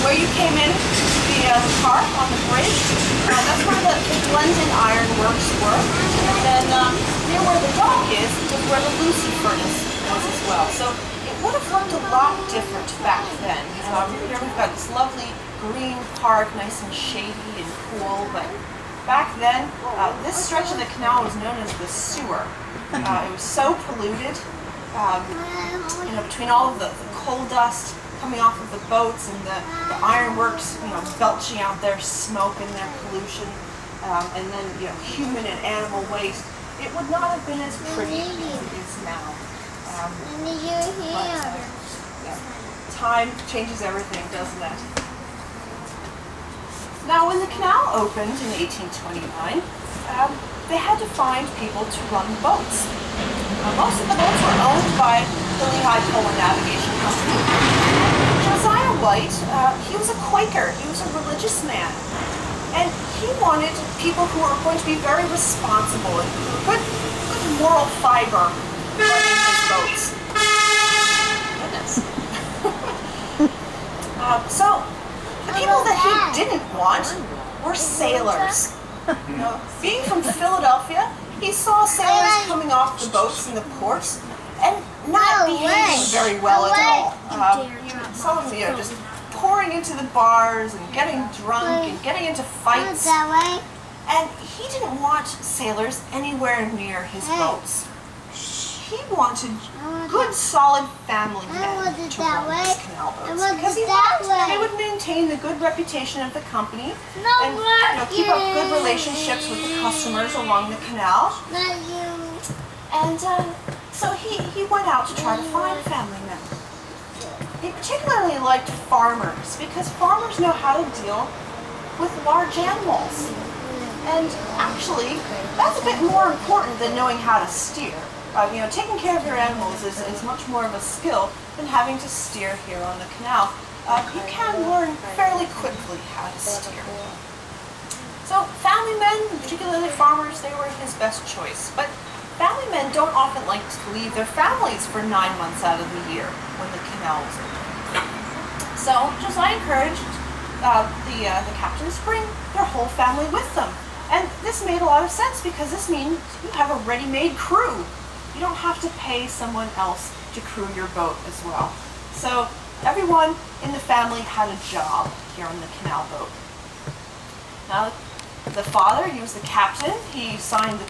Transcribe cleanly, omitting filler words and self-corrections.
where you came in to the park on the bridge, that's where the London Iron Works were. And then near where the dock is where the Lucy furnace was as well. So it would have looked a lot different back then. Here we've got this lovely green park, nice and shady and cool, but back then, this stretch of the canal was known as the sewer. It was so polluted, between all of the coal dust coming off of the boats and the ironworks, belching out their smoke and their pollution, and then, human and animal waste. It would not have been as pretty as it is now. Time changes everything, doesn't it? Now, when the canal opened in 1829, they had to find people to run the boats. Most of the boats were owned by the Lehigh Polar Navigation Company. Josiah White, he was a Quaker. He was a religious man. And he wanted people who were going to be very responsible and good moral fiber running his boats. Goodness. So, the people that he didn't want were sailors. Being from Philadelphia, he saw sailors coming off the boats in the ports and not behaving very well at all. You saw them, just pouring into the bars and getting drunk and getting into fights. And he didn't want sailors anywhere near his boats. He wanted good, solid family men to run these canal boats because he thought they would maintain the good reputation of the company and keep up good relationships with the customers along the canal. And so he went out to try to find family men. He particularly liked farmers because farmers know how to deal with large animals. And actually, that's a bit more important than knowing how to steer. Taking care of your animals is much more of a skill than having to steer here on the canal. You can learn fairly quickly how to steer. So family men, particularly farmers, they were his best choice. But family men don't often like to leave their families for 9 months out of the year when the canal is open. So Josiah encouraged the captains to bring their whole family with them. And this made a lot of sense because this means you have a ready-made crew. You don't have to pay someone else to crew your boat as well. So everyone in the family had a job here on the canal boat. Now, the father, he was the captain. He signed the